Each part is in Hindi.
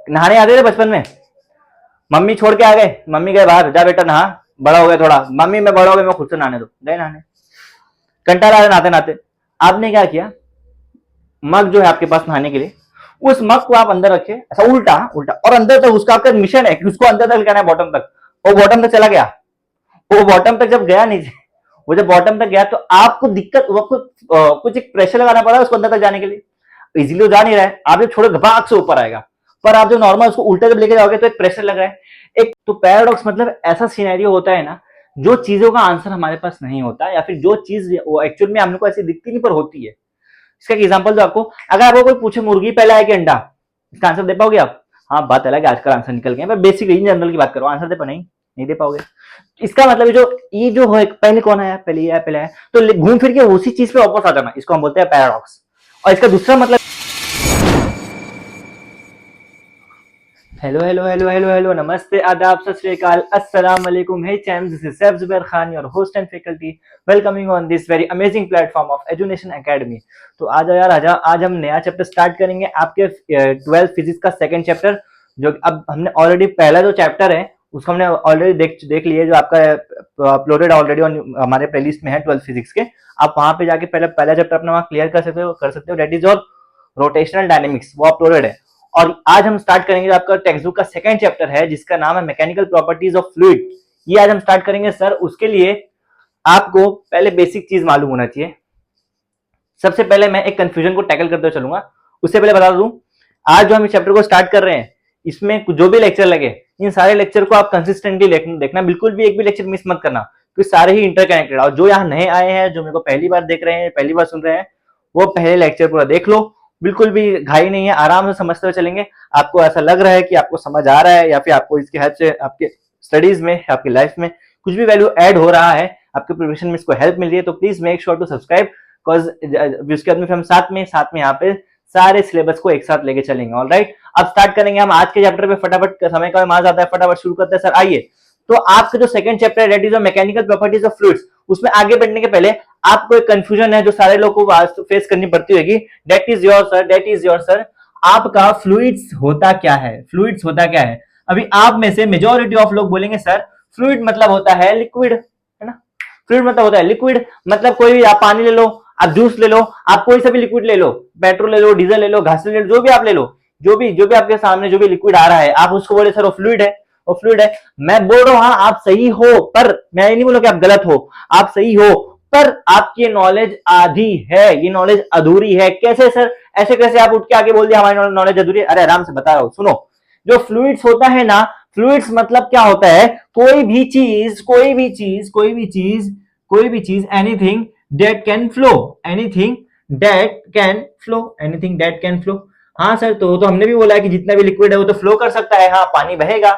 नहाने आते थे बचपन में, मम्मी छोड़ के आ गए, मम्मी गए बाहर, जा बेटा नहा, बड़ा हो गया थोड़ा, मम्मी मैं बड़ा हो गया, मैं खुद से नहाने दो, गए नहाने, घंटा लगा नहाते नहाते। आपने क्या किया, मग जो है आपके पास नहाने के लिए, उस मग को आप अंदर रखे, ऐसा उल्टा उल्टा, और अंदर तक उसका आपका मिशन है कि उसको अंदर तक लेकर बॉटम तक। वो बॉटम तक चला गया, वो बॉटम तक जब गया नीचे, वो जब बॉटम तक गया तो आपको दिक्कत, वो कुछ एक प्रेशर लगाना पड़ा उसको अंदर तक जाने के लिए, इजीली तो जा नहीं रहा है, आप जब छोड़ो भाग से ऊपर आएगा, पर आप जो नॉर्मल उसको उल्टा जब लेके जाओगे तो एक प्रेशर लग रहा है। एक तो पैराडॉक्स मतलब ऐसा सिनेरियो होता है ना, जो चीजों का आंसर हमारे पास नहीं होता, या फिर जो चीज वो एक्चुअल में हम लोग को ऐसी दिखती नहीं पर होती है। इसका एग्जांपल दो आपको, अगर आपको कोई पूछे मुर्गी पहले आया कि अंडा, इसका आंसर दे पाओगे आप? हाँ, बात अलग है, आजकल आंसर निकल गए, मैं बेसिक इन जनरल की बात करो, आंसर दे पा नहीं दे पाओगे। इसका मतलब ये जो है पहले कौन आया, पहले ये आया, पहले आया, तो घूम फिर के उसी चीज पे वापस आ जाना, इसको हम बोलते हैं पैराडॉक्स। और इसका दूसरा मतलब, hello hello hello hello hello, नमस्ते, आदाब, सत श्री अकाल, अस्सलाम वालेकुम, hey champs, this is Saif Zubair Khan, your host and faculty, welcoming on this very amazing platform of education academy. तो आ जाओ यार, आजा, आज हम नया चैप्टर स्टार्ट करेंगे, आपके 12th फिजिक्स का सेकंड चैप्टर, जो अब हमने ऑलरेडी पहला जो चैप्टर है उसको हमने ऑलरेडी देख लिया, जो आपका अपलोडेड ऑलरेडी हमारे प्लेलिस्ट में है 12th फिजिक्स के। आप वहां पे जाके पहला चैप्टर अपना वहां क्लियर कर सकते हो, that is your rotational dynamics, वो अपलोडेड है। और आज हम स्टार्ट करेंगे, आपका टेक्स्ट बुक का सेकंड चैप्टर है जिसका नाम है मैकेनिकल प्रॉपर्टीज ऑफ फ्लूइड। ये आज हम स्टार्ट करेंगे सर। उसके लिए आपको पहले बेसिक चीज मालूम होना चाहिए। सबसे पहले मैं एक कंफ्यूजन को टैकल करते हुए चलूंगा। उससे पहले बता दूं, आज जो हम इस चैप्टर को स्टार्ट कर रहे हैं, इसमें जो भी लेक्चर लगे, इन सारे लेक्चर को आप कंसिस्टेंटली देखना, बिल्कुल भी एक भी लेक्चर मिस मत करना, क्योंकि सारे ही इंटरकनेक्टेड। और जो यहाँ नए आए हैं, जो मेरे को पहली बार देख रहे हैं, पहली बार सुन रहे हैं, वो पहले लेक्चर पूरा देख लो, बिल्कुल भी घाई नहीं है, आराम से समझते हुए चलेंगे। आपको ऐसा लग रहा है कि आपको समझ आ रहा है, या फिर आपको इसकी हेल्प से आपके स्टडीज में, आपकी लाइफ में कुछ भी वैल्यू ऐड हो रहा है, आपके प्रिपरेशन में इसको हेल्प मिल रही है, तो please make sure to subscribe, because उसके बाद में हम साथ में यहाँ पे सारे सिलेबस को एक साथ लेके चलेंगे। ऑलराइट, अब स्टार्ट करेंगे हम आज के चैप्टर पे, फटाफट, समय का मार जाता है, फटाफट शुरू करते हैं सर। आइए, तो आपका जो सेकंड चैप्टर है, that is mechanical properties of fluids, उसमें आगे बढ़ने के पहले आपको एक कंफ्यूजन है जो सारे लोगों को फेस करनी पड़ती होगी, दैट इज योर सर, आपका फ्लूइड्स होता क्या है? फ्लूइड्स होता क्या है? अभी आप में से मेजॉरिटी ऑफ लोग बोलेंगे सर फ्लूइड मतलब होता है लिक्विड, है ना? फ्लूइड मतलब होता है लिक्विड, मतलब कोई भी, आप पानी ले लो, आप जूस ले लो, आप कोई सा भी लिक्विड ले लो, पेट्रोल ले लो, डीजल ले लो, घास ले लो, जो भी आप ले लो, जो भी आपके सामने जो भी लिक्विड आ रहा है, आप उसको बोले सर वो फ्लूइड है, वो फ्लूइड है। मैं बोल रहा हूं हाँ आप सही हो, पर मैं नहीं बोलूं कि आप गलत हो, आप सही हो, पर आपकी नॉलेज आधी है, ये नॉलेज अधूरी है। कैसे सर? ऐसे कैसे आप उठ के आगे बोल दिया हमारी नॉलेज अधूरी है? अरे आराम से बता रहा हूं, सुनो। जो फ्लूइड्स होता है ना, फ्लूइड्स मतलब क्या होता है? कोई भी चीज, anything that can flow, anything that can flow. हाँ सर, तो हमने भी बोला है कि जितना भी लिक्विड है वो तो फ्लो कर सकता है। हाँ, पानी बहेगा,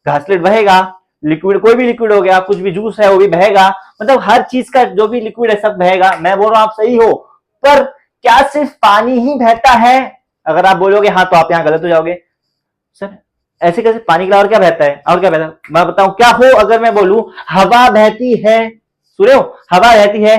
घासलेट बहेगा, लिक्विड कोई भी लिक्विड हो गया, कुछ भी जूस है वो भी बहेगा, मतलब हर चीज का जो भी लिक्विड है सब बहेगा। मैं बोल रहा हूं आप सही हो, पर क्या सिर्फ पानी ही बहता है? अगर आप बोलोगे हाँ, तो आप यहां गलत हो जाओगे। सर ऐसे कैसे? पानी के अलावा और क्या बहता है? और क्या बहता है मैं बताऊं क्या हो? अगर मैं बोलूं हवा बहती है, सुन रहे हो, हवा बहती है,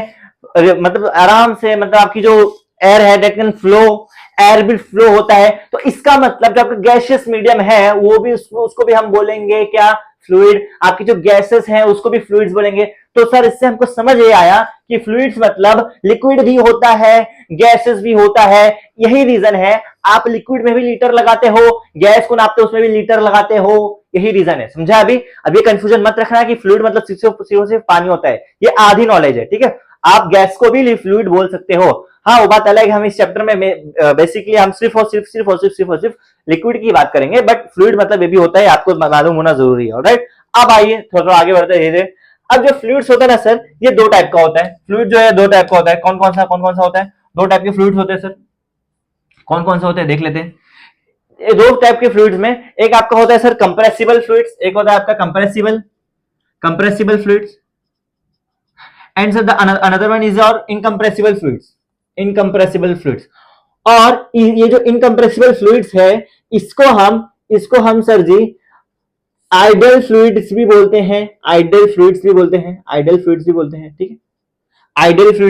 मतलब आराम से, मतलब आपकी जो एयर है दैट कैन फ्लो, एयर भी फ्लो होता है, तो इसका मतलब जो आपका गैसियस मीडियम है वो भी, उसको भी हम बोलेंगे क्या? फ्लूइड। आपकी जो गैसेस हैं उसको भी फ्लूइड्स बोलेंगे। तो सर इससे हमको समझ ये आया कि फ्लूइड्स मतलब लिक्विड भी होता है, गैसेस भी होता है। यही रीजन है आप लिक्विड में भी लीटर लगाते हो, गैस को नापते हो उसमें भी लीटर लगाते हो, यही रीजन है। समझा? अभी ये कंफ्यूजन मत रखना कि फ्लूइड मतलब सिर्फ पानी होता है, ये आधी नॉलेज है, ठीक है? आप गैस को भी फ्लूइड बोल सकते हो। हाँ, वो बात अलग है, हम इस चैप्टर में बेसिकली हम सिर्फ लिक्विड की बात करेंगे, बट फ्लूइड मतलब ये भी होता है, आपको मालूम होना जरूरी है। ऑलराइट, अब आइए थोड़ा आगे बढ़ते हैं धीरे। अब जो फ्लूइड्स होता है ना सर, ये दो टाइप का होता है। फ्लूइड जो है दो टाइप का होता है। कौन कौन सा होता है? दो टाइप के फ्लूइड्स होते हैं सर। कौन कौन सा होते हैं देख लेते हैं। ये दो टाइप के फ्लूइड्स में, एक आपका होता है सर कंप्रेसिबल फ्लूइड्स, एक होता है आपका compressible fluids, and sir another one is और इनकंप्रेसिबल फ्लूइड्स। और ये जो इनकंप्रेसिबल फ्लूइड्स है, इसको हम सर जी आइडल फ्लूइड्स भी बोलते हैं, ठीक है? आइडल फ्लूइड्स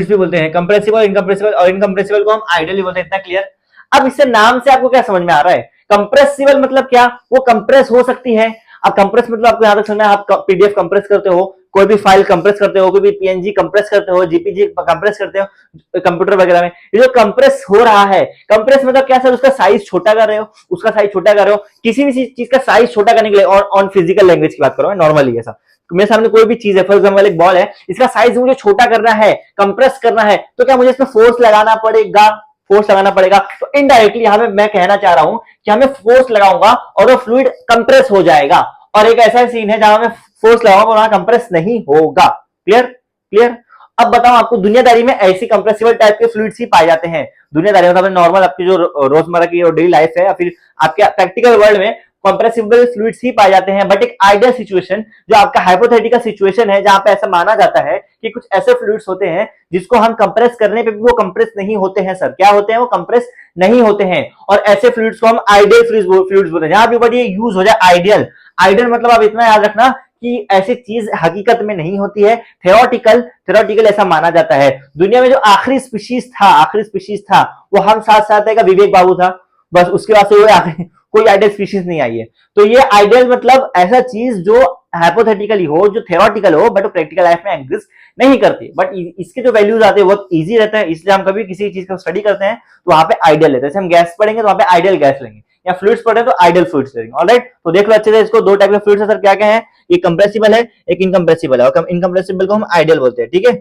भी बोलते हैं, कंप्रेसिबल, इनकंप्रेसिबल, और इनकंप्रेसिबल को हम आइडल भी बोलते हैं। इतना क्लियर? अब इससे नाम से आपको क्या समझ में आ रहा है कंप्रेसिबल मतलब क्या, वो कंप्रेस हो सकती है। अब कंप्रेस मतलब आपको यहां तक समझना है, आप पीडीएफ कंप्रेस करते हो, कोई भी फाइल कंप्रेस करते हो, कोई भी पीएनजी कंप्रेस करते हो, जीपीजी कंप्रेस करते हो कंप्यूटर वगैरह में, ये जो कंप्रेस हो रहा है, कंप्रेस मतलब क्या सर, उसका साइज छोटा कर रहे हो, उसका साइज छोटा कर रहे हो, किसी भी चीज का साइज छोटा करने के लिए, ऑन फिजिकल लैंग्वेज की बात करो, नॉर्मली ऐसा मेरे सामने कोई भी चीज है, फॉर एग्जाम्पल एक बॉल है, इसका साइज मुझे छोटा करना है, कंप्रेस करना है, तो क्या मुझे इसमें फोर्स लगाना पड़ेगा, फोर्स लगाना पड़ेगा। तो इनडायरेक्टली यहां पे मैं कहना चाह रहा हूं कि हमें फोर्स लगाऊंगा और वो फ्लूइड कंप्रेस हो जाएगा, और एक ऐसा सीन है जहां मैं फोर्स लगाऊंगा और वहां कंप्रेस नहीं होगा। Clear clear. अब बताओ, आपको दुनियादारी में ऐसी कंप्रेसिबल टाइप के फ्लूइड्स ही पाए जाते हैं दुनियादारी में, नॉर्मल आपकी जो रोजमर्रा की डेली लाइफ है या फिर आपके प्रैक्टिकल वर्ल्ड में कंप्रेसिबल फ्लूइड्स ही पाए जाते हैं। बट एक आइडियल सिचुएशन, जो आपका हाइपोथेटिकल सिचुएशन है, जहां पे ऐसा माना जाता है कि कुछ ऐसे फ्लूइड्स होते हैं जिसको हम कंप्रेस करने पे भी वो कंप्रेस नहीं होते हैं। सर क्या होते हैं, वो कंप्रेस नहीं होते हैं, और ऐसे फ्लूइड्स को हम आइडियल फ्लूइड्स बोलते हैं। जहां भी बड़ी यूज हो जाए आइडियल, आइडियल मतलब आप इतना याद रखना कि ऐसी चीज हकीकत में नहीं होती है, थ्योरेटिकल ऐसा माना जाता है। दुनिया में जो आखिरी स्पीशीज था वो हम साथ साथ का विवेक बाबू था, बस उसके बाद से कोई आइडियल स्पीशीज नहीं आई है। तो ये आइडियल मतलब ऐसा चीज जो हाइपोथेटिकली हो, जो थ्योरेटिकल हो, बट प्रैक्टिकल लाइफ में एग्जिस्ट नहीं करती, बट इसके जो वैल्यूज आते हैं बहुत इजी रहता है, इसलिए हम कभी किसी चीज का स्टडी करते हैं तो वहां पे आइडियल लेते हैं। जैसे हम गैस पढ़ेंगे तो वहां पे आइडियल गैस लेंगे, या फ्लूइड्स पढ़े तो आइडियल फ्लूइड्स लेंगे। ऑलराइट, तो देख लो अच्छे से इसको, दो टाइप के फ्लूइड्स है सर, क्या क्या है, एक कंप्रेसिबल है, एक इनकंप्रेसिबल है, और इनकंप्रेसिबल को हम आइडियल बोलते हैं। ठीक है,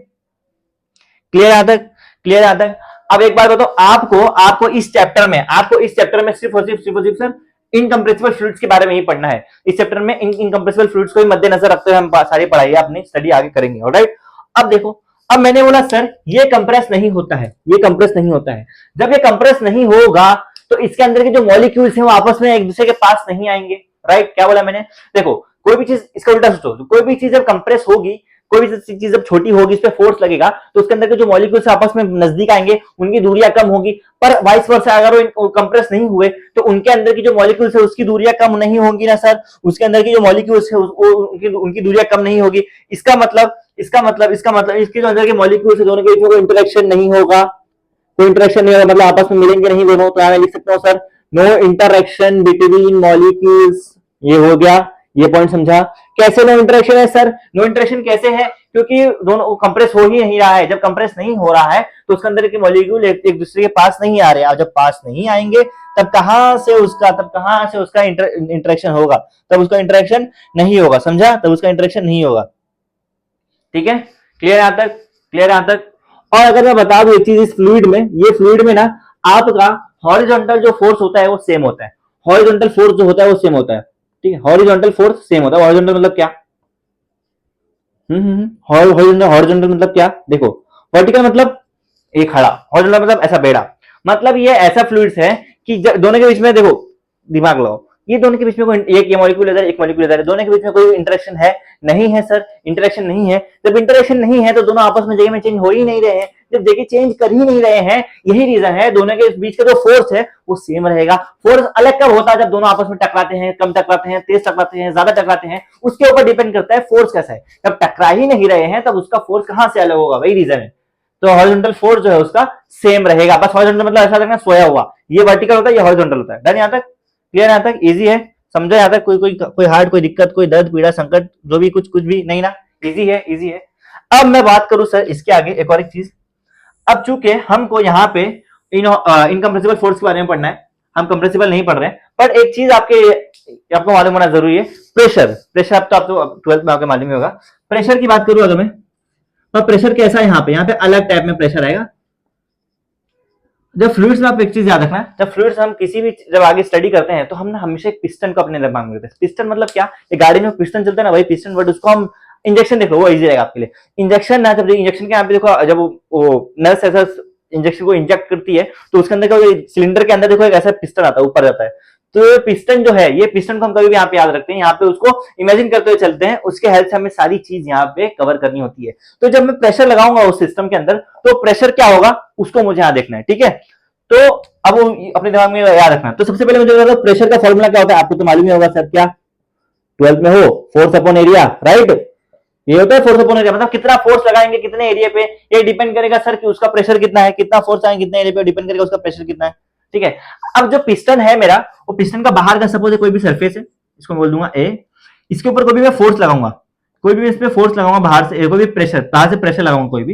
क्लियर यहां तक, क्लियर यहां तक। अब एक बार बताओ, आपको इस चैप्टर में सिर्फ और सिर्फ सर इनकंप्रेसिबल फ्लूइड्स के बारे में ही पढ़ना है। इस चैप्टर में इनकंप्रेसिबल फ्लूइड्स को मद्देनजर रखते हुए हम सारी पढ़ाई अपनी स्टडी आगे करेंगे। ऑलराइट, अब देखो, अब मैंने बोला सर ये कंप्रेस नहीं होता है, ये कंप्रेस नहीं होता है। जब ये कंप्रेस नहीं होगा तो इसके अंदर के जो मॉलिक्यूल्स हैं वो आपस में एक दूसरे के पास नहीं आएंगे। राइट, क्या बोला मैंने, देखो कोई भी चीज, इसका उल्टा सोचो, कोई भी चीज जब कंप्रेस होगी, कोई भी चीज जब छोटी होगी, इस पे फोर्स लगेगा तो उसके अंदर के जो मॉलिक्यूल्स आपस में नजदीक आएंगे, उनकी दूरियां कम होगी। पर वाइस वर्सा, अगर वो कंप्रेस नहीं हुए तो उनके अंदर की जो मॉलिक्यूल्स है उसकी दूरियां कम नहीं होंगी ना सर, उसके अंदर की जो मॉलिक्यूल्स है उनकी दूरियां कम नहीं होगी। इसका मतलब इसके जो अंदर के मॉलिक्यूल्स है दोनों के बीच में कोई इंटरेक्शन नहीं होगा, कोई इंटरेक्शन नहीं होगा, मतलब आपस में मिलेंगे नहीं दोनों। तो मैं लिख सकता हूँ sir no interaction between molecules, ये हो गया, ये पॉइंट समझा। कैसे नो इंटरेक्शन है सर, नो इंटरेक्शन कैसे है, क्योंकि दोनों कंप्रेस हो ही नहीं रहा है। जब कंप्रेस नहीं हो रहा है तो उसके अंदर के मॉलिक्यूल एक दूसरे के पास नहीं आ रहे, और जब पास नहीं आएंगे तब कहां से उसका इंटरेक्शन होगा, तब उसका इंटरेक्शन नहीं होगा, समझा, तब उसका इंटरेक्शन नहीं होगा। ठीक है, क्लियर यहां तक, क्लियर यहां तक। और अगर मैं बता दूं एक चीज, इस फ्लूइड में ना आपका हॉरिजॉन्टल जो फोर्स होता है वो सेम होता है, हॉरिजॉन्टल फोर्स जो होता है वो सेम होता है। ठीक है, हॉरिजॉन्टल फोर्स सेम होता है। हॉरिजॉन्टल मतलब क्या, हॉरिजॉन्टल मतलब क्या, देखो वर्टिकल मतलब एक खड़ा, हॉरिजॉन्टल मतलब ऐसा बेड़ा, मतलब ये ऐसा फ्लूइड्स है कि दोनों के बीच में, देखो दिमाग लगाओ, ये दोनों के बीच में कोई एक मॉलिक्यूल इधर, एक मॉलिक्यूल इधर है, दोनों के बीच में कोई इंटरेक्शन है नहीं है सर, इंटरेक्शन नहीं है। जब इंटरेक्शन नहीं है तो दोनों आपस में जगह में चेंज हो ही नहीं रहे हैं, जब जगह चेंज कर ही नहीं रहे हैं, यही रीजन है दोनों के बीच का जो फोर्स है वो सेम रहेगा। फोर्स अलग कब होता है, जब दोनों आपस में टकराते हैं, कम टकराते हैं, तेज टकराते हैं, ज्यादा टकराते हैं, उसके ऊपर डिपेंड करता है फोर्स कैसा है। जब टकरा ही नहीं रहे हैं तब उसका फोर्स कहां से अलग होगा, वही रीजन है। तो हॉरिजॉन्टल फोर्स जो है उसका सेम रहेगा, बस हॉरिजॉन्टल मतलब ऐसा लगना सोया हुआ, ये वर्टिकल होता है, ये हॉरिजॉन्टल होता है। डन यहां तक, क्लियर यहां तक, इजी है, समझो यहां तक, कोई हार्ड, कोई दिक्कत, कोई दर्द, पीड़ा, संकट, जो भी कुछ भी नहीं ना, इजी है, इजी है। अब मैं बात करूं सर इसके आगे एक और एक चीज। अब चूंकि हमको यहाँ पे इनकम्प्रेसिबल फोर्स के बारे में पढ़ना है, हम कंप्रेसिबल नहीं पढ़ रहे हैं, पर एक चीज आपको मालूम होना जरूरी है, प्रेशर अब तो आपको 12th में आपको मालूम ही होगा। प्रेशर की बात करूं अगर मैं, तो प्रेशर कैसा है, यहाँ पे अलग टाइप में प्रेशर आएगा। जब फ्लूइड्स में आप एक चीज याद रखना, जब फ्लूइड्स हम किसी भी जब आगे स्टडी करते हैं तो हम ना हमेशा एक पिस्टन को अपने दिमाग में रखते हैं। पिस्टन मतलब क्या, एक गाड़ी में पिस्टन चलता है ना, वही पिस्टन, बट उसको हम इंजेक्शन, देखो वो इजी रहेगा आपके लिए। इंजेक्शन ना, जब इंजेक्शन के यहाँ पे देखो, जब वो नर्स ऐसा इंजेक्शन को इंजेक्ट करती है तो उसके अंदर सिलेंडर के अंदर देखो एक ऐसा पिस्टन आता है, ऊपर जाता है। तो ये पिस्टन जो है, ये पिस्टन को हम कभी भी यहाँ पे याद रखते हैं, यहाँ पे उसको इमेजिन करते हुए चलते हैं, उसके हेल्प से हमें सारी चीज यहाँ पे कवर करनी होती है। तो जब मैं प्रेशर लगाऊंगा उस सिस्टम के अंदर तो प्रेशर क्या होगा उसको मुझे यहाँ देखना है। ठीक है, तो अब अपने दिमाग में याद रखना। तो सबसे पहले मुझे बता दो प्रेशर का फॉर्मूला क्या होता है, आपको तो मालूम ही होगा सर, क्या 12th में हो, फोर्स अपॉन एरिया, राइट, ये होता है फोर्स अपॉन एरिया, मतलब कितना फोर्स लगाएंगे कितने एरिया पे, ये डिपेंड करेगा सर कि उसका प्रेशर कितना है, कितना फोर्स आएंगे कितने एरिया पे, डिपेंड करेगा उसका प्रेशर कितना है। ठीक है। अब जो पिस्टन है मेरा, वो पिस्टन का बाहर का सपोज कोई भी सरफेस है, इसको बोल दूंगा ए, इसके ऊपर कोई भी मैं फोर्स लगाऊंगा, कोई भी इस पे फोर्स लगाऊंगा बाहर से, कोई भी प्रेशर, बाहर से प्रेशर लगाऊंगा, कोई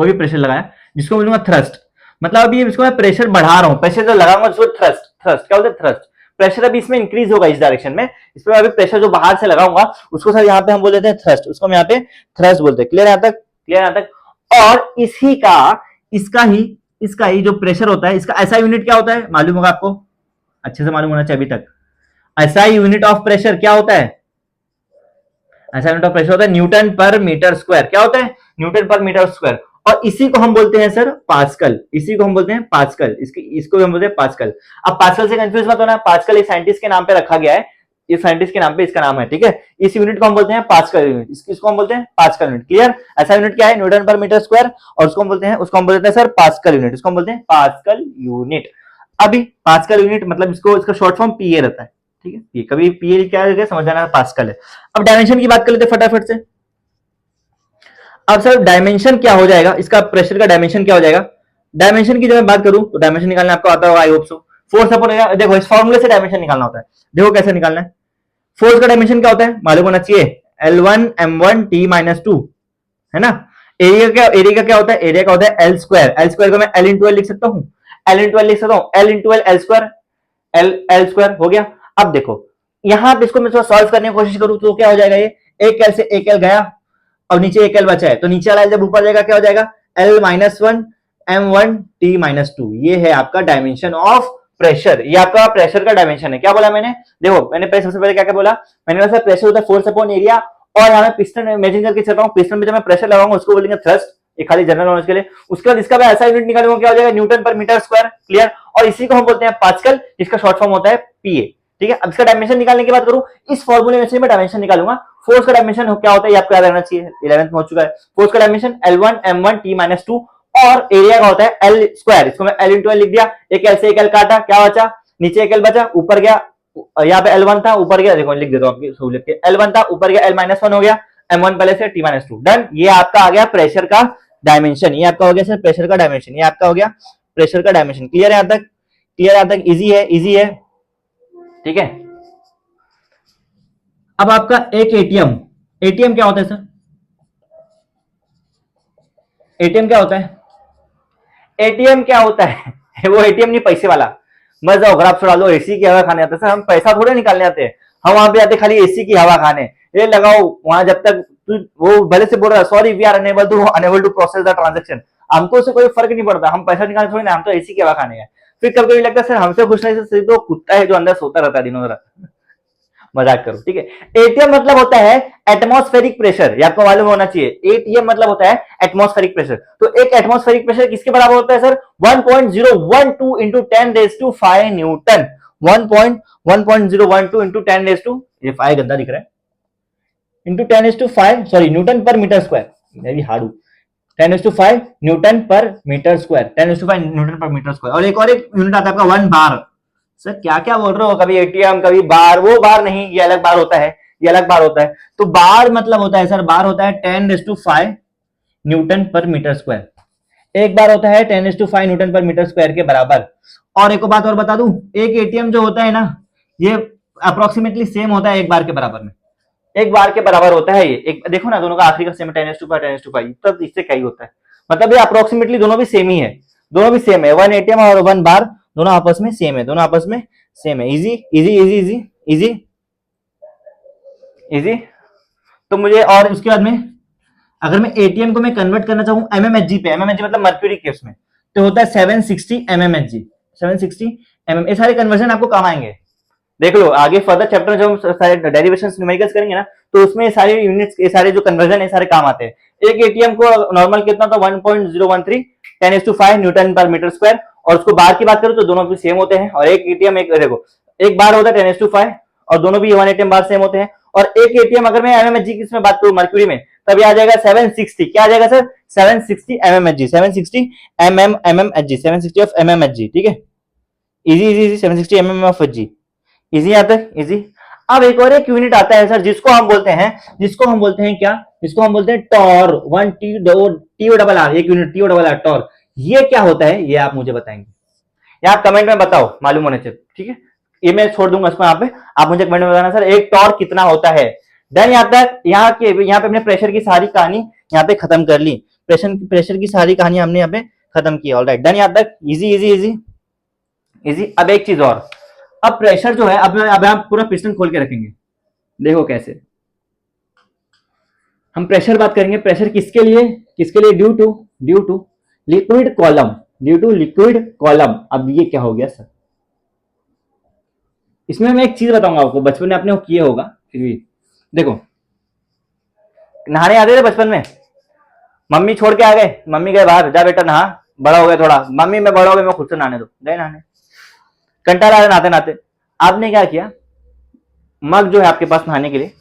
भी प्रेशर लगाया, जिसको बोलूंगा थ्रस्ट। मतलब अभी इसको मैं प्रेशर बढ़ा रहा हूं, प्रेशर जो लगाऊंगा उसको थ्रस्ट, थ्रस्ट क्या बोलते हैं, थ्रस्ट। प्रेशर अभी इसमें इंक्रीज होगा इस डायरेक्शन में, इस पर अभी प्रेशर जो बाहर से लगाऊंगा उसको सर यहाँ पे हम बोल देते हैं थ्रस्ट, उसको हम यहाँ पे थ्रस्ट बोलते हैं। क्लियर यहाँ तक, क्लियर यहाँ तक। और इसी का, इसका ही जो प्रेशर होता है, इसका ऐसा यूनिट क्या होता है मालूम होगा आपको, अच्छे से मालूम होना चाहिए अभी तक। ऐसा यूनिट ऑफ प्रेशर क्या होता है, ऐसा यूनिट ऑफ प्रेशर होता है न्यूटन पर मीटर स्क्वायर। क्या होता है, न्यूटन पर मीटर स्क्वायर। और इसी को हम बोलते हैं सर पास्कल, इसी को हम बोलते हैं पास्कल, इसको हम बोलते हैं पास्कल। अब पास्कल से कंफ्यूज मत होना, पास्कल एक साइंटिस्ट के नाम पे रखा गया है, इस साइंटिस्ट के नाम पे इसका नाम है, ठीक है। इस यूनिट को हम बोलते हैं पास्कल यूनिट, इसको हम बोलते हैं पास्कल यूनिट। क्लियर, ऐसा यूनिट क्या है, न्यूटन पर मीटर स्क्वायर, और उसको हम बोलते हैं सर पास्कल यूनिट, इसको हम बोलते हैं पास्कल यूनिट। अभी पास्कल यूनिट मतलब इसको, इसका शॉर्ट फॉर्म पीए रहता है, ठीक है। ये कभी पीए क्या है समझ जाना, पास्कल है। अब डायमेंशन की बात कर लेते हैं फटाफट से। अब सर डायमेंशन क्या हो जाएगा, इसका प्रेशर का डायमेंशन क्या हो जाएगा। डायमेंशन की जब मैं बात करूं तो डायमेंशन निकालना आपको आता होगा, I hope so. Force upon, देखो इस फॉर्मूले से डायमेंशन निकालना होता है, देखो कैसे निकालना है। फोर्स का डायमेंशन क्या होता है मालूम होना चाहिए, L1 M1 T - 2, है ना। एरिया क्या होता है, एरिया का होता है L स्क्वायर, L स्क्वायर को मैं L इंटू L लिख सकता हूँ, L इंटू L लिख सकता हूँ, L into L, L square, L square हो गया। अब देखो यहां पे इसको मैं थोड़ा सॉल्व करने की कोशिश करूं तो क्या हो जाएगा, ये एक L से एक L गया और नीचे एक L बचा है, तो नीचे वाला L जब ऊपर जाएगा क्या हो जाएगा, L - 1 M1 T - 2। ये है आपका डायमेंशन ऑफ प्रेशर, ये आपका प्रेशर का डायमेंशन है। क्या बोला मैंने, देखो मैंने सबसे पहले क्या क्या बोला, मैंने बोला प्रेशर होता है फोर्स अपॉन एरिया, और यहाँ मैं पिस्टन इमेजिन करके चल रहा हूँ, पिस्टन में जब मैं प्रेशर लगाऊंगा उसको बोलेंगे थ्रस्ट, ये खाली जनरल नॉलेज के लिए। उसके बाद इसका मैं ऐसा यूनिट निकालूंगा क्या हो जाएगा, न्यूटन पर मीटर स्क्वायर। क्लियर, और इसी को हम बोलते हैं पास्कल, जिसका शॉर्ट फॉर्म होता है पीए, ठीक है। अब इसका डायमेंशन निकालने की बात करूं, इस फॉर्मूले में से मैं डायमेंशन निकालूंगा। फोर्स का डायमेंशन क्या होता है ये आपको याद रहना चाहिए, 11th में हो चुका है। फोर्स का डायमेंशन L1 M1 T - 2, और एरिया का होता है L स्क्वायर, इसको मैं L इंटू L लिख दिया, एक L से एक L काटा, क्या बचा, नीचे एक L बचा, ऊपर गया, यहाँ पे L1 था, ऊपर गया, देखो लिख देता हूँ आपकी सहूलियत के, L1 था, ऊपर गया, L - 1 हो गया, M1 पहले से T - 2, डन। ये आपका आ गया प्रेशर का डायमेंशन, ये आपका हो गया सर प्रेशर का डायमेंशन, ये आपका हो गया प्रेशर का डायमेंशन। क्लियर है यहाँ तक, क्लियर यहाँ तक, इजी है, इजी है, ठीक है। अब आपका एक एटीएम, एटीएम क्या होता है सर, एटीएम क्या होता है, एटीएम क्या होता है वो एटीएम नहीं, पैसे वाला, मत जाओ घर आप छुड़ा लो, एसी की हवा खाने आते सर, हम पैसा थोड़े निकालने आते हैं, हम वहां पे आते खाली एसी की हवा खाने, ये लगाओ वहां, जब तक वो भले से बोल रहा है sorry we are unable to process the transaction, हमको उससे कोई फर्क नहीं पड़ता, हम पैसा निकालने थोड़ी ना, हम तो एसी की हवा खाने हैं। फिर कभी कभी लगता है सर हमसे खुश नहीं, से तो कुत्ता है जो अंदर सोता रहता है दिनों रात, मजाक करो, ठीक है। एटीएम मतलब होता है एटमॉस्फेरिक प्रेशर, ये आपको मालूम होना चाहिए, एटीएम मतलब होता है एटमॉस्फेरिक प्रेशर। तो एक एटमॉस्फेरिक प्रेशर किसके बराबर होता है सर, 1.012 इंटू 10⁵ न्यूटन, 1.012 इंटू 10⁵, ये 5 गंदा दिख रहा है, इंटू 10⁵, सॉरी न्यूटन पर मीटर स्क्वायर, मैं भी हार्ड हूं, 10⁵ न्यूटन पर मीटर स्क्वायर, 10⁵ न्यूटन पर मीटर स्क्वायर। और एक यूनिट आता है आपका 1 बार। सर क्या क्या बोल रहे हो, कभी एटीएम कभी बार, वो बार नहीं, ये अलग बार होता है, ये अलग बार होता है। तो बार मतलब होता है सर, बार होता है 10⁵ न्यूटन पर मीटर स्क्वायर, एक बार होता है 10⁵ न्यूटन पर मीटर स्क्वायर के बराबर। और एक बात और बता दूं, एक एटीएम जो होता है ना, ये अप्रोक्सीमेटली सेम होता है एक बार के बराबर में, एक बार के बराबर होता है ये, एक देखो ना दोनों का आखिरी का सेम 10⁵ 10⁵, तब इससे क्या ही होता है, मतलब ये अप्रोक्सीमेटली दोनों भी सेम ही है, दोनों भी सेम है, 1 एटीएम और 1 बार दोनों आपस में सेम है, दोनों आपस में सेम है। Easy easy easy easy easy easy. तो मुझे, और उसके बाद में अगर मैं एटीएम को मैं कन्वर्ट करना चाहूं एमएमएचजी पे, एमएमएचजी मतलब मर्क्यूरी के उसमें, तो होता है 760 एमएमएचजी, 760 एमएम। ये सारे कन्वर्जन आपको काम आएंगे, देख लो आगे फर्दर चैप्टर जो हम सारे डेरिवेशंस न्यूमेरिकल्स करेंगे ना, तो उसमें सारे यूनिट्स, ये सारे जो कन्वर्जन है सारे काम आते हैं। एक एटीएम को नॉर्मल कितना था, 1.013 10⁵ न्यूटन पर मीटर स्क्वायर, और उसको बार की बात करूं तो दोनों भी सेम होते हैं। और एक एटीएम, एक देखो एक बार होता है 10⁵, और दोनों भी 1 एटीएम बार सेम होते हैं। और एक एटीएम अगर मैं एमएमएचजी की इसमें बात करूं मर्क्यूरी में, तभी आ जाएगा 760, क्या आ जाएगा sir, 760 mmHg, 760 mmHg, 760 of mmHg, ठीक है। Easy easy easy, 760 MM of Hg, easy आता है, इजी। अब एक और एक यूनिट आता है सर, जिसको हम बोलते हैं क्या, जिसको हम बोलते हैं टॉर, 1 टी डबल आर, एक unit T double R, torr. ये क्या होता है ये आप मुझे बताएंगे, या कमेंट में बताओ मालूम होने चाहिए, ठीक है। ये मैं छोड़ दूंगा इसको यहाँ पे, आप मुझे कमेंट में बताना सर एक टॉर्क कितना होता है। देन यहाँ तक यहाँ पे हमने प्रेशर की सारी कहानी यहाँ पे खत्म कर ली, प्रेशर की सारी कहानी हमने यहाँ पे खत्म की। ऑलराइट, देन यहाँ तक इजी इजी इजी इजी। अब एक चीज और, अब प्रेशर जो है, अब हम पूरा पिस्टन खोल के रखेंगे, देखो कैसे हम प्रेशर बात करेंगे। प्रेशर किसके लिए? Due to liquid column, due to liquid column. अब ये क्या हो गया सर? इसमें मैं एक चीज बताऊंगा आपको, बचपन में आपने वो किए होगा, फिर भी देखो, नहाने आते थे बचपन में, मम्मी छोड़ के आ गए, मम्मी गए बाहर, जा बेटा नहा, बड़ा हो गया थोड़ा, मम्मी मैं बड़ा हो गया मैं खुद से नहाने दो, गए नहाने, घंटा रहा नहाते नहाते, आपने क्या किया, मग जो है आपके पास नहाने के लिए,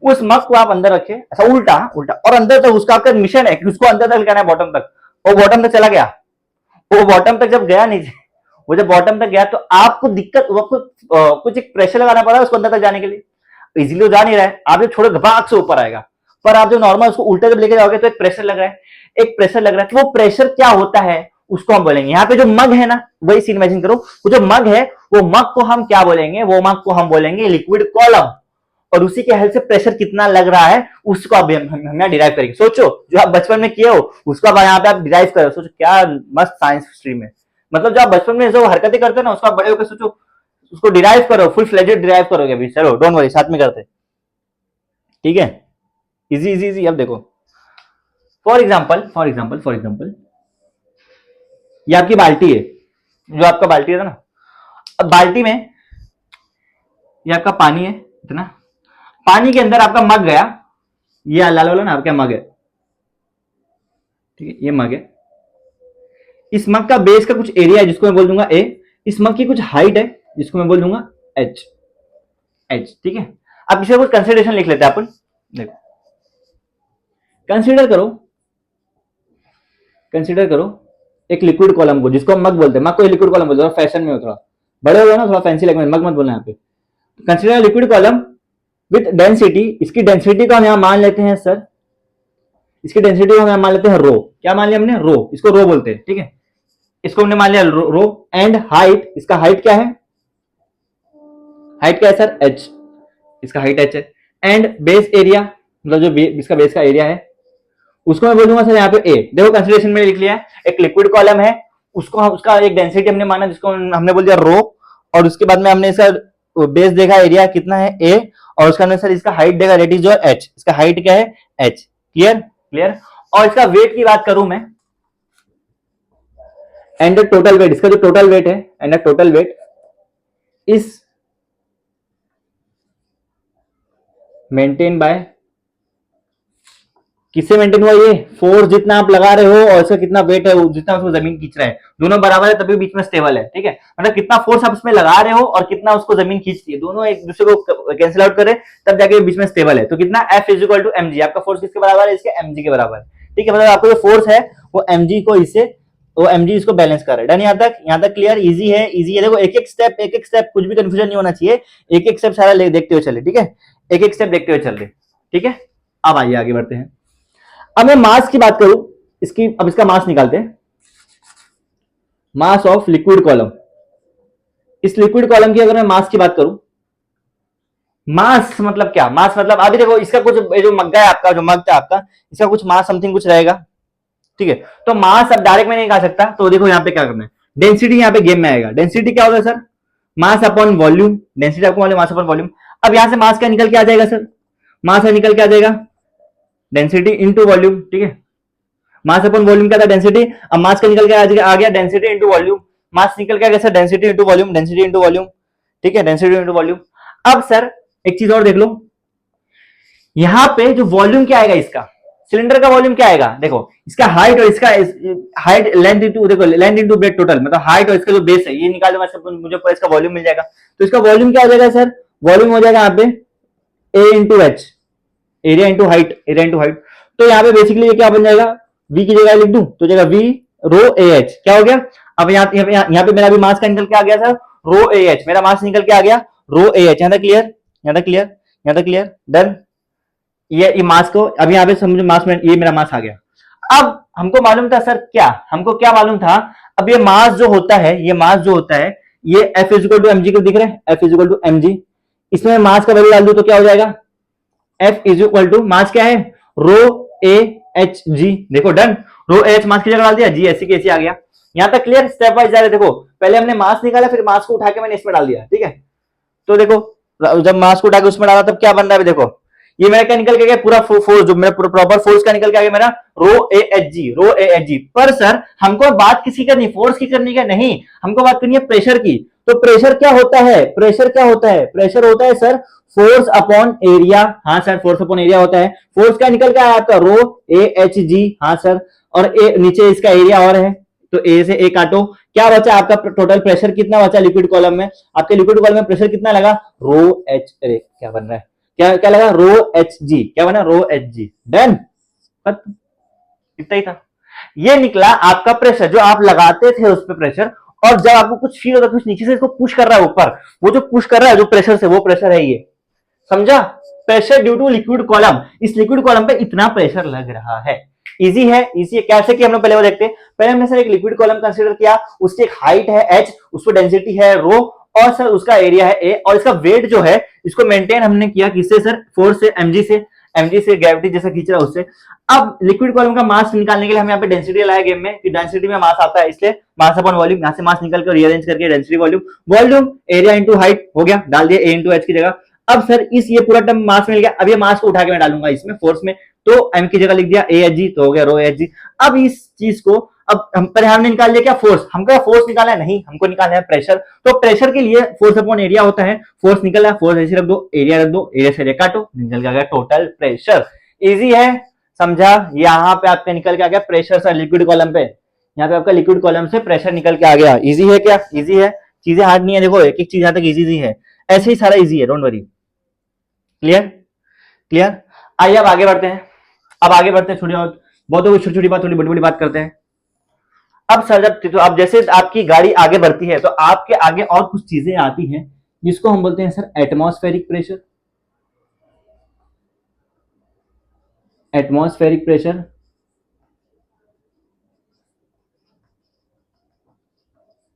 उस मग को आप अंदर रखे ऐसा उल्टा उल्टा, और अंदर तक उसका आपका मिशन है कि उसको अंदर तक लेना है, बॉटम तक। वो बॉटम तक चला गया, वो बॉटम तक जब गया नीचे, वो जब बॉटम तक गया तो आपको दिक्कत, आपको कुछ एक प्रेशर लगाना पड़ा उसको अंदर तक जाने के लिए, इजीली तो जा नहीं रहा है, आप जब छोड़ो घपाक से ऊपर आएगा। पर आप जो नॉर्मल उसको उल्टा जब लेके जाओगे तो एक प्रेशर लग रहा है, एक प्रेशर लग रहा है, तो वो प्रेशर क्या होता है उसको हम बोलेंगे। यहाँ पे जो मग है ना, वही सीन इमेजिन करो, वो जो मग है वो मग को हम क्या बोलेंगे, वो मग को हम बोलेंगे लिक्विड कॉलम, और उसी के हेल्प से प्रेशर कितना लग रहा है उसको आप हम यहाँ डिराइव करेंगे। सोचो जो आप बचपन में किए हो उसको अब यहाँ पे आप डिराइव करो, सोचो क्या मस्त साइंस स्ट्रीम है। मतलब जो आप बचपन में जो हरकतें करते हो ना उसको आप बड़े होकर सोचो, उसको डिराइव करो, फुल फ्लेजेड डिराइव करोगे अभी। चलो डोंट वरी, साथ में करते, ठीक है। Easy easy easy. अब देखो फॉर एग्जाम्पल ये आपकी बाल्टी है, जो आपका बाल्टी है ना, अब बाल्टी में ये आपका पानी है इतना, पानी के अंदर आपका मग गया, ये लाल वाला ना आपका मग है, ठीक है, ये मग है। इस मग का बेस का कुछ एरिया है जिसको मैं बोल दूंगा ए, इस मग की कुछ हाइट है जिसको मैं बोल दूंगा एच, ठीक है। अब इसे कुछ कंसिडरेशन लिख लेते हैं अपन। देखो कंसिडर करो एक लिक्विड कॉलम को, जिसको हम मग बोलते हैं, मग को लिक्विड कॉलम बोलते हैं, फैशन में हो थोड़ा बड़े हो गए ना, थोड़ा फैंसी लैंग्वेज, मग मत बोलना यहाँ पे। Consider liquid column with density, इसकी डेंसिटी को हम यहाँ मान लेते हैं सर, इसकी डेंसिटी को हम यहाँ मान लेते हैं रो। क्या मान लिया हमने? रो, इसको रो बोलते हैं, ठीक है, इसको हमने मान लिया रो। एंड हाइट, इसका हाइट क्या है? हाइट क्या है सर? एच, इसका हाइट एच है। एंड बेस एरिया, मतलब जो इसका बेस का एरिया है उसको मैं बोलूंगा सर यहाँ पे ए। देखो कंसिडरेशन में लिख लिया है, एक लिक्विड कॉलम है, उसको उसका एक डेंसिटी हमने माना जिसको हमने बोल दिया रो, और उसके बाद में हमने इसका बेस देखा एरिया कितना है ए, और उसका हमने सर इसका हाइट देखा रेट इज एच, इसका हाइट क्या है? एच। क्लियर। और इसका वेट की बात करूं मैं, एंड द टोटल वेट, इसका जो टोटल वेट है, and the total weight is maintain by, किससे मेंटेन हुआ? ये फोर्स जितना आप लगा रहे हो और इसका कितना वेट है, जितना उसको जमीन खींच रहा है, दोनों बराबर है तभी बीच में स्टेबल है, ठीक है। मतलब कितना फोर्स आप उसमें लगा रहे हो और कितना उसको जमीन खींचती है, दोनों एक दूसरे को कैंसिल आउट करे तब जाके बीच में स्टेबल है। तो कितना? F is equal to mg, आपका फोर्स किसके बराबर है? इसके mg के बराबर, ठीक है। मतलब आपको जो फोर्स है वो mg को इससे, वो mg इसको बैलेंस कर रहा है। डन? यहाँ तक क्लियर? इजी है, इजी है। देखो एक एक स्टेप, कुछ भी कंफ्यूजन नहीं होना चाहिए, एक एक स्टेप सारा देखते हुए चले, ठीक है, एक एक स्टेप देखते हुए चल रहे, ठीक है। अब आइए आगे बढ़ते हैं। अब मैं मास की बात करूं इसकी, अब इसका मास निकालते हैं, मास ऑफ लिक्विड कॉलम। इस लिक्विड कॉलम की अगर मैं मास की बात करूं, मास मतलब क्या? मास मतलब अभी देखो इसका कुछ जो मग्गा है आपका, जो मग था आपका, इसका कुछ मास समथिंग कुछ रहेगा, ठीक है। तो मास अब डायरेक्ट में नहीं कहा सकता, तो देखो यहाँ पे क्या करना है, डेंसिटी यहाँ पे गेम में आएगा। डेंसिटी क्या होगा sir? Mass upon volume. Density आपको मालूम, मास अपॉन वॉल्यूम। अब यहां से मास क्या निकल के आ जाएगा सर? मास निकल के आ जाएगा डेंसिटी इनटू वॉल्यूम, ठीक है। मास अपॉन वॉल्यूम क्या था? डेंसिटी। अब मास का निकल के आ गया डेंसिटी इनटू वॉल्यूम। मास निकल के आ गया sir density into volume, density into volume, ठीक है, डेंसिटी इनटू वॉल्यूम। अब सर एक चीज और देख लो, यहां पे जो वॉल्यूम क्या आएगा, इसका सिलेंडर का वॉल्यूम क्या आएगा? देखो इसका हाइट और इसका हाइट लेंथ इनटू, देखो लेंथ इनटू ब्रेथ टोटल, मतलब हाइट और इसका जो बेस है ये निकाल दो, मुझे इसका वॉल्यूम मिल जाएगा। तो इसका वॉल्यूम क्या हो जाएगा सर? वॉल्यूम हो जाएगा यहाँ पे A into H, area into height. तो यहाँ पे बेसिकली ये क्या बन जाएगा? v की जगह लिख दूं तो जाएगा v रो ए एच। क्या हो गया? अब यहाँ पे मेरा भी मास का निकल के आ गया था रो ए एच, मेरा मास निकल के आ गया रो ए एच। यहाँ तक क्लियर? डन। ये मास को अब यहाँ पे समझो मास में, ये मेरा मास आ गया। अब हमको मालूम था सर क्या, हमको क्या मालूम था, अब ये मास जो होता है, ये मास जो होता है, ये F is equal to m g को दिख रहा है, F is equal to m g, इसमें मास का वैल्यू डाल दूं तो क्या हो जाएगा, F is equal to mass क्या है, रो ए एच जी, देखो डन, रो एच मास की जगह डाल दिया, जी ऐसी कैसी आ गया, यहां तक क्लियर, स्टेप वाइज जा रहे, देखो पहले हमने मास निकाला, फिर मास को उठा के मैंने इसमें डाल दिया, ठीक है, तो देखो जब मास को उठा के उसमें डाला तब क्या बन रहा है, देखो ये मेरा क्या निकल के गया, पूरा फोर्स जो मेरा प्रॉपर फोर्स का निकल के आ गया मेरा, रो A H G, row A H G. पर सर हमको बात किसी करनी, फोर्स की करनी है, नहीं, हमको बात करनी है प्रेशर की। तो प्रेशर क्या होता है, प्रेशर क्या होता है, प्रेशर होता है सर फोर्स अपॉन एरिया, हाँ सर फोर्स अपॉन एरिया होता है। फोर्स क्या निकल के आया आपका, रो ए एच जी, हाँ सर, और ए नीचे इसका एरिया और है, तो ए से ए काटो, क्या बचा आपका टोटल प्रेशर कितना बचा लिक्विड कॉलम में, आपके लिक्विड कॉलम में प्रेशर कितना लगा, रो एच, अरे क्या बन रहा है, क्या क्या लगा, रो एच जी, क्या बना, रो एच जी, डन, इतना ही था, ये निकला आपका प्रेशर जो आप लगाते थे उस पर प्रेशर, और जब आपको कुछ फील होता है कुछ नीचे से इसको पुश कर रहा है ऊपर, वो जो पुश कर रहा है जो प्रेशर से, वो प्रेशर है ये, समझा, pressure due to liquid column, इस लिक्विड कॉलम पे इतना प्रेशर लग रहा है। इजी है, इजी है, कैसे कि हम लोग पहले वो देखते हैं, पहले हमने सर एक लिक्विड कॉलम कंसीडर किया, उसकी एक हाइट है h, उस पर डेंसिटी है रो, और सर उसका एरिया है a, और इसका वेट जो है इसको मेंटेन हमने किया किससे सर, फोर्स से, mg से ग्रेविटी जैसा खींच रहा है उससे। अब लिक्विड कॉलम का मास निकालने के लिए हम यहाँ पे डेंसिटी लाया गेम में, कि डेंसिटी में मास आता है, इसलिए मास अपॉन वॉल्यूम, यहाँ से मास निकल कर रीअरेंज करके density volume, volume area into height हो गया, डाल दिया a इंटू एच की जगह। अब सर इस ये पूरा टर्म मास मिल गया, अब ये मास को उठा के मैं डालूंगा इसमें फोर्स में, तो m की जगह लिख दिया a एच जी, तो हो गया रो एच जी। अब इस चीज को, अब हम पहले हमने निकाल लिया क्या, फोर्स, हमको फोर्स निकालना है, नहीं हमको निकालना है प्रेशर, तो प्रेशर के लिए फोर्स अपॉन एरिया होता है, फोर्स निकल रहा है, फोर्स ऐसे रख दो, एरिया रख दो, एरिया से एरिया काटो, निकल के आ गया टोटल प्रेशर। इजी है, समझा, यहाँ पे आपका निकल के आ गया प्रेशर सर लिक्विड कॉलम पे, यहाँ पे आपका लिक्विड कॉलम से प्रेशर निकल के आ गया। इजी है क्या, इजी है, चीजें हार्ड नहीं है, देखो एक एक चीज यहाँ तक इजी है, ऐसे ही सारा इजी है, डोंट वरी, क्लियर, क्लियर। आइए अब आगे बढ़ते हैं, अब आगे बढ़ते हैं, छोटी बहुत छोटी छोटी बात, थोड़ी बड़ी बड़ी बात करते हैं। अब सर जब तो अब जैसे आपकी गाड़ी आगे बढ़ती है तो आपके आगे और कुछ चीजें आती हैं जिसको हम बोलते हैं sir atmospheric pressure, atmospheric pressure,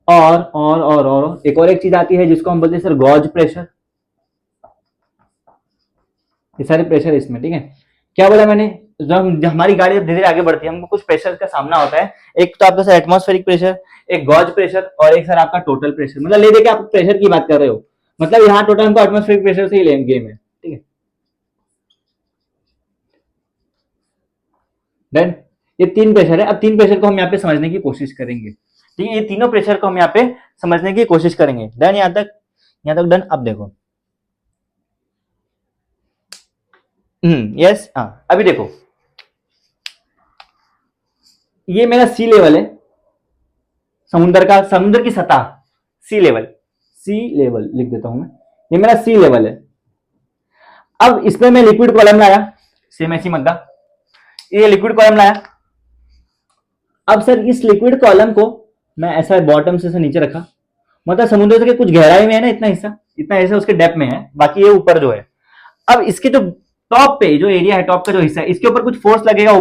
और एक और एक चीज आती है जिसको हम बोलते हैं सर गॉज प्रेशर, ये सारे प्रेशर इसमें, ठीक है। क्या बोला मैंने, जब हमारी गाड़ी धीरे धीरे आगे बढ़ती है हमको कुछ प्रेशर का सामना होता है, एक तो आपका सर एटमॉस्फेरिक प्रेशर, एक गॉज प्रेशर, और एक सर आपका टोटल प्रेशर, मतलब ले देखिए आप प्रेशर की बात कर रहे हो, मतलब यहाँ टोटल हमको एटमॉस्फेरिक प्रेशर से ही लेंगे में, ठीक है, डन। ये तीन प्रेशर है, अब तीन प्रेशर को हम यहाँ पे समझने की कोशिश करेंगे, ठीक है, ये तीनों प्रेशर को हम यहाँ पे समझने की कोशिश करेंगे, डन, यहाँ तक डन। अब देखो, यस, हाँ अभी देखो, ये मेरा सी लेवल है, समुद्र का, समुद्र की सतह, सी लेवल, सी लेवल लिख देता हूं मैं, ये मेरा सी लेवल है। अब इसमें मैं लिक्विड कॉलम लाया, सेम ऐसी मद्दा, ये लिक्विड कॉलम लाया। अब सर इस लिक्विड कॉलम को मैं ऐसा बॉटम से नीचे रखा, मतलब समुद्र के कुछ गहराई में है ना, इतना हिस्सा उसके डेप्थ में है, बाकी ये ऊपर जो है। अब इसके जो टॉप पे जो एरिया है, टॉप का जो हिस्सा है, इसके ऊपर कुछ फोर्स लगेगा,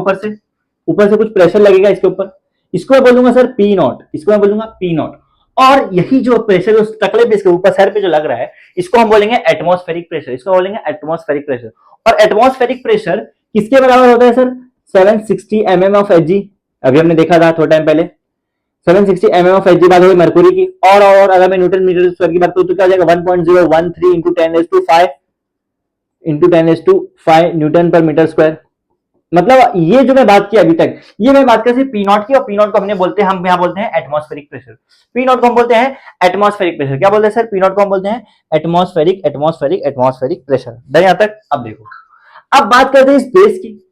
ऊपर से कुछ प्रेशर लगेगा इसके ऊपर, इसको मैं बोलूंगा सर पी नॉट, इसको मैं बोलूंगा पी नॉट। और यही जो प्रेशर जो टकले पे इसके ऊपर सर पे जो लग रहा है, इसको हम बोलेंगे एटमॉस्फेरिक प्रेशर, इसको बोलेंगे एटमॉस्फेरिक प्रेशर। और एटमॉस्फेरिक प्रेशर किसके बराबर होता है sir, 760 mm of H G, अभी हमने देखा था थोड़ा टाइम पहले, 760 mm ऑफ एच जी बात हो गई मरकुरी की, और अगर मैं न्यूटन मीटर स्क्वायर की बात करूं तो क्या हो जाएगा, 1.013 इंटू 10⁵ न्यूटन पर मीटर स्क्वायर। मतलब ये जो मैं बात की अभी तक, ये मैं बात कर सिर्फ पी नॉट की, और पी नॉट को हमने बोलते हैं, हम यहाँ बोलते हैं एटमॉस्फेरिक प्रेशर, पी नॉट को हम बोलते हैं एटमॉस्फेरिक प्रेशर। क्या बोलते हैं सर, पी नॉट को हम बोलते हैं एटमॉस्फेरिक प्रेशर। डन यहाँ तक। अब देखो, अब बात करते हैं इस बेस की।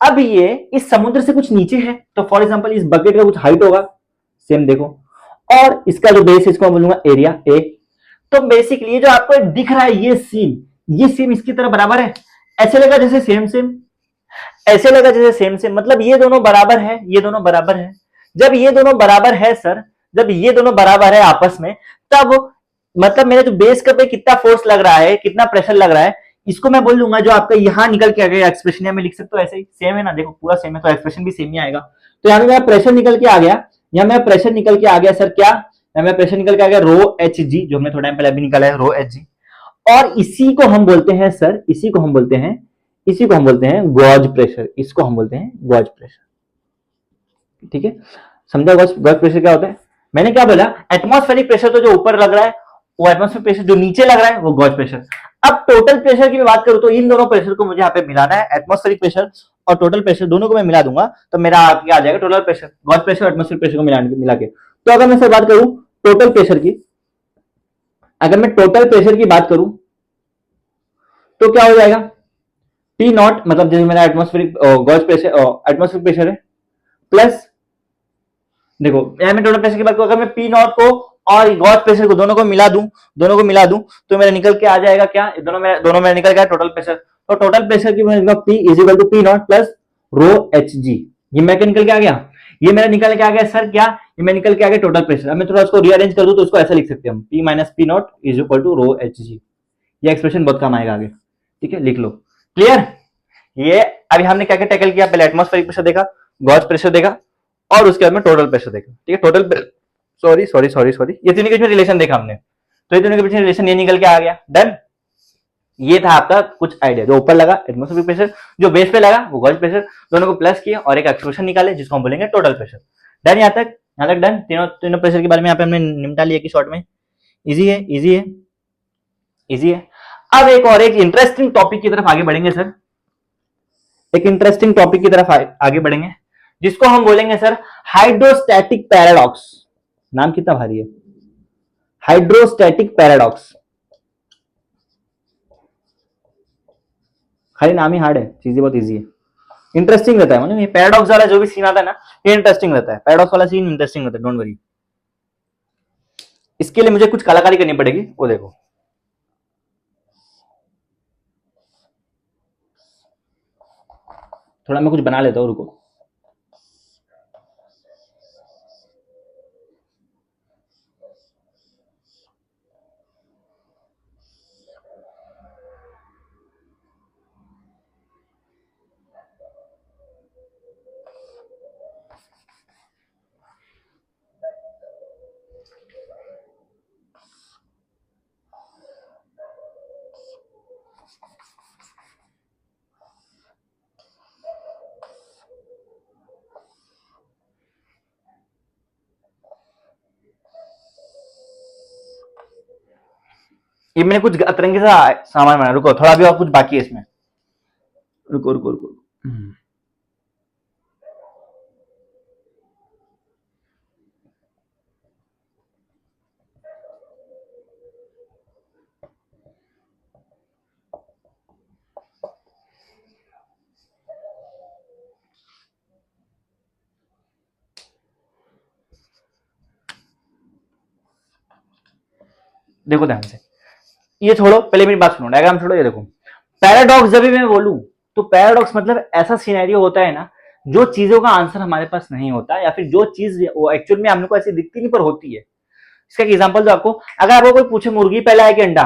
अब ये इस समुद्र से कुछ नीचे है, तो फॉर एग्जांपल इस बकेट का कुछ हाइट होगा, सेम देखो, और इसका जो बेस है इसको मैं बोलूंगा एरिया ए। तो बेसिकली जो आपको दिख रहा है ये सेम इसकी तरह बराबर है, ऐसे लगा जैसे सेम, ऐसे लगा जैसे सेम, मतलब ये दोनों बराबर है, ये दोनों बराबर है। जब ये दोनों बराबर है सर, जब ये दोनों बराबर है आपस में, तब मतलब मेरे जो बेस का पे कितना फोर्स लग रहा है, कितना प्रेशर लग रहा है, इसको मैं बोल दूंगा जो आपका यहां निकल के आ गया एक्सप्रेशन में लिख सकते हो, ऐसे ही सेम है ना, देखो पूरा सेम है तो एक्सप्रेशन भी सेम ही आएगा। तो यहाँ पे मेरा प्रेशर निकल के आ गया, यहाँ मेरा प्रेशर निकल के आ गया सर क्या, यहाँ मेरा प्रेशर निकल के आ गया रो एच जी, जो हमने थोड़ा टाइम पहले अभी निकाला है रो एच जी। और इसी को हम बोलते हैं सर, इसी को हम बोलते हैं गॉज प्रेशर, इसको हम बोलते हैं गॉज प्रेशर। ठीक है, समझा गॉज प्रेशर क्या होता है? मैंने क्या बोला, एटमॉस्फेरिक प्रेशर तो जो ऊपर लग रहा है वो एटमॉस्फेरिक प्रेशर, जो नीचे लग रहा है वो गॉज प्रेशर। अब टोटल प्रेशर की मैं बात करूं तो इन दोनों प्रेशर को मुझे यहाँ पे मिलाना है, एटमॉस्फेरिक प्रेशर और टोटल प्रेशर दोनों को मैं मिला दूंगा तो मेरा क्या आ जाएगा, टोटल प्रेशर, गॉज प्रेशर और एटमॉस्फेरिक प्रेशर को मिला के। तो अगर मैं सर बात करूं टोटल प्रेशर की, अगर मैं टोटल प्रेशर की बात करूं तो क्या हो जाएगा, पी नॉट, मतलब जैसे मेरा atmospheric gauge pressure, atmospheric pressure है, प्लस देखो यहां में टोटल प्रेशर की बात करूं, अगर मैं पी नॉट को और गॉज प्रेशर को दोनों को मिला दूं तो मेरा निकल के आ जाएगा क्या, दोनों में निकल गया टोटल प्रेशर। तो टोटल प्रेशर की P is equal to P naught plus rho h g. ये मैं क्या निकल के आ गया, ये मेरा निकल के आ गया सर क्या, ये मैं निकल के आ गया टोटल प्रेशर। अब मैं थोड़ा उसको रीअरेंज कर दूं तो उसको ऐसा लिख सकते हैं हम, P minus P naught is equal to rho h g. ये एक्सप्रेशन बहुत काम आएगा आगे, ठीक है, लिख लो। क्लियर? ये अभी हमने क्या क्या टैकल किया, पहले एटमॉस्फेरिक प्रेशर देखा, गॉज प्रेशर देखा और उसके बाद में टोटल प्रेशर देखा। ठीक है, टोटल सॉरी ये तीनों के बीच में रिलेशन देखा हमने, तो ये तीनों के बीच में रिलेशन ये निकल के आ गया। डन, ये था आपका कुछ आइडिया, जो ऊपर लगा एटमॉस्फेरिक प्रेशर, जो बेस पे लगा वो गॉज प्रेशर, दोनों को प्लस किया और एक एक्सप्रेशन निकाले जिसको हम बोलेंगे टोटल प्रेशर। डन, यहाँ तक डन। तीनों प्रेशर के बारे में यहाँ पे हमने निपटा लिया कि शॉर्ट में। इजी है। अब एक इंटरेस्टिंग टॉपिक की तरफ आगे बढ़ेंगे सर, एक इंटरेस्टिंग टॉपिक की तरफ आगे बढ़ेंगे जिसको हम बोलेंगे सर हाइड्रोस्टैटिक पैराडॉक्स। नाम कितना भारी है, हाइड्रोस्टैटिक पैराडॉक्स। खाली नाम ही हार्ड है, चीजें बहुत इजी है, इंटरेस्टिंग रहता है। मतलब ये पैराडॉक्स वाला जो भी सीन आता है ना, ये इंटरेस्टिंग रहता है, पैराडॉक्स वाला सीन इंटरेस्टिंग रहता है, डोंट वरी। इसके लिए मुझे कुछ कलाकारी करनी पड़ेगी, वो देखो। थोड़ा मैं कुछ बना लेता हूँ, रुको। ये मैंने कुछ अतरंगी सा सामान बनाया, रुको थोड़ा भी और कुछ बाकी है इसमें, रुको। देखो ध्यान से, ये छोड़ो, पहले मेरी बात सुनो, डायग्राम छोड़ो, ये देखो। पैराडॉक्स जब भी मैं बोलूं तो पैराडॉक्स मतलब ऐसा सिनेरियो होता है ना, जो चीजों का आंसर हमारे पास नहीं होता, या फिर जो चीज वो एक्चुअल में हमको ऐसी दिखती नहीं पर होती है। इसका एग्जांपल दो आपको, अगर आपको कोई पूछे मुर्गी पहला है कि अंडा,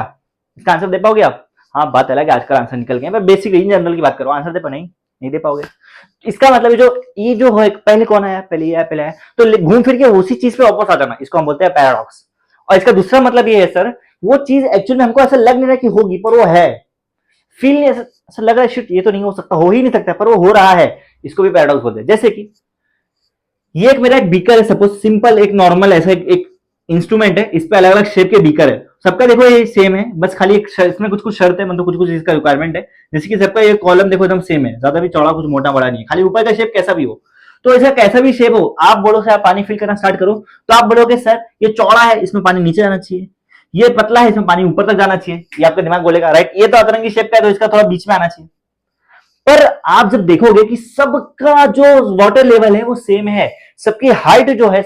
इसका आंसर दे पाओगे आप? हाँ, बात अलग है, आजकल आंसर निकल गए, मैं बेसिक इन जनरल की बात करो, आंसर दे पा नहीं दे पाओगे। इसका मतलब ये जो है, पहले कौन आया, पहले आया, तो घूम फिर के उसी चीज पे वापस आ जाना, इसको हम बोलते हैं पैराडॉक्स। और इसका दूसरा मतलब ये है सर, वो चीज एक्चुअली में हमको ऐसा लग नहीं रहा कि होगी पर वो है, फील नहीं, ऐसा लग रहा है शिट ये तो नहीं हो सकता, हो ही नहीं सकता, पर वो हो रहा है, इसको भी पैराडॉक्स बोलते हैं। जैसे कि ये एक मेरा एक बीकर है, सपोज सिंपल एक नॉर्मल ऐसा एक इंस्ट्रूमेंट है, इस पे अलग अलग शेप के बीकर है, सबका देखो ये सेम है, बस खाली एक इसमें कुछ शर्त है, मतलब कुछ इसका रिक्वायरमेंट है। जैसे कि सबका ये कॉलम देखो एकदम सेम है, ज्यादा भी चौड़ा कुछ मोटा बड़ा नहीं है, खाली ऊपर का शेप कैसा भी हो। तो ऐसा कैसा भी शेप हो, आप बोलो सर आप पानी फिल करना स्टार्ट करो, तो आप बोलोगे सर ये चौड़ा है, इसमें पानी नीचे जाना चाहिए, ये पतला है, इसमें पानी ऊपर तक जाना चाहिए, ये आपका दिमाग बोलेगा राइट, ये तो अतरंगी शेप का है तो इसका थोड़ा बीच में आना चाहिए। पर आप जब देखोगे कि सबका जो वाटर लेवल है वो सेम है, सबकी हाइट जो है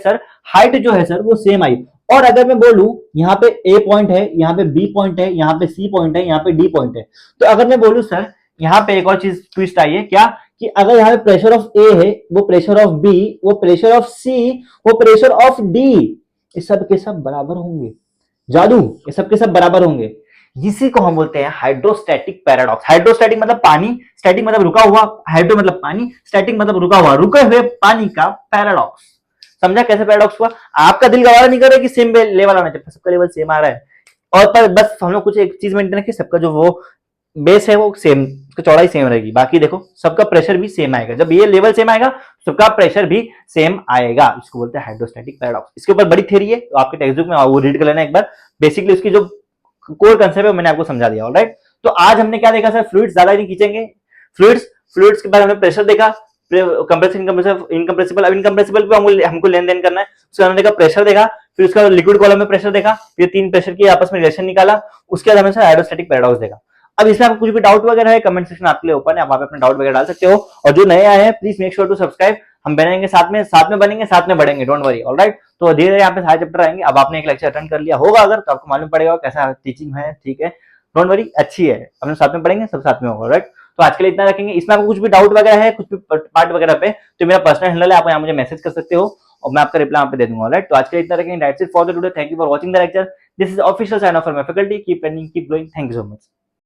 सर वो सेम आई। और अगर मैं बोलूं यहाँ पे ए पॉइंट है, यहाँ पे बी पॉइंट है, यहाँ पे सी पॉइंट है, यहाँ पे डी पॉइंट है, तो अगर मैं बोलूं सर यहाँ पे एक और चीज ट्विस्ट आई है क्या, कि अगर यहाँ पे प्रेशर ऑफ ए है, वो प्रेशर ऑफ बी, वो प्रेशर ऑफ सी, वो प्रेशर ऑफ डी, ये सब के सब बराबर होंगे। जादू, ये सब के सब बराबर होंगे। इसी को हम बोलते हैं हाइड्रोस्टैटिक पैराडॉक्स। हाइड्रोस्टैटिक मतलब पानी, स्टैटिक मतलब रुका हुआ, हाइड्रो मतलब पानी, स्टैटिक मतलब रुका हुआ, रुके हुए पानी का पैराडॉक्स। समझा कैसे पैराडॉक्स हुआ? आपका दिल गवारा नहीं कर रहा कि सेम लेवल आना चाहिए, सबका लेवल सेम आ रहा है, और पर बस हम लोग कुछ एक चीज मेंटेन रखें, सबका जो वो बेस है वो सेम, उसकी चौड़ाई सेम रहेगी, बाकी देखो सबका प्रेशर भी सेम आएगा। जब ये लेवल सेम आएगा सबका प्रेशर भी सेम आएगा, इसको बोलते हैं हाइड्रोस्टैटिक पैराडॉक्स। इसके ऊपर बड़ी थ्योरी है, तो आपके टेक्स्ट बुक में वो रीड कर लेना एक बार। बेसिकली उसकी जो कोर कंसेप्ट है मैंने आपको समझा दिया। ऑलराइट, तो आज हमने क्या देखा सर? फ्लूइड्स ज्यादा नहीं खींचेंगे। फ्लूइड्स के बाद हमने प्रेशर देखा, कंप्रेसिबल, इनकंप्रेसिबल। अब इनकंप्रेसिबल पे हमको लेन देन करना है, उसके बाद हमने देखा प्रेशर देखा, फिर उसका लिक्विड कॉलम में प्रेशर देखा, फिर तीन प्रेशर की आपस में रिलेशन निकाला, उसके बाद हमने हाइड्रोस्टैटिक पैराडॉक्स देखा। अब इसमें आपको कुछ भी डाउट वगैरह है, कमेंट सेक्शन आपके लिए ओपन है, आप वहां पे अपना डाउट वगैरह डाल सकते हो। और जो नए आए हैं please make sure to subscribe. हम बनेंगे साथ में बनेंगे, साथ में बढ़ेंगे, डोंट वरी। ऑलराइट, तो धीरे धीरे यहाँ पे सारे चैप्टर आएंगे। अब आपने एक लेक्चर अटेंड कर लिया होगा अगर, तो आपको मालूम पड़ेगा कैसा टीचिंग है, ठीक है, डोंट वरी, अच्छी है। हम साथ में पढ़ेंगे, सब साथ में होगा। राइट, तो आज के लिए इतना रखेंगे। इसमें आपको कुछ भी डाउट वगैरह है, कुछ भी पार्ट वगैरह पे, तो मेरा पर्सनल हैंडल है, आप यहाँ मुझे मैसेज कर सकते हो और मैं आपका रिप्लाई यहाँ पे दे दूंगा। राइट, तो आज के लिए इतना रखेंगे। That's it for the today. Thank you for watching the lecture. This is official sign off for my faculty. Keep learning, keep growing. Thank you so much.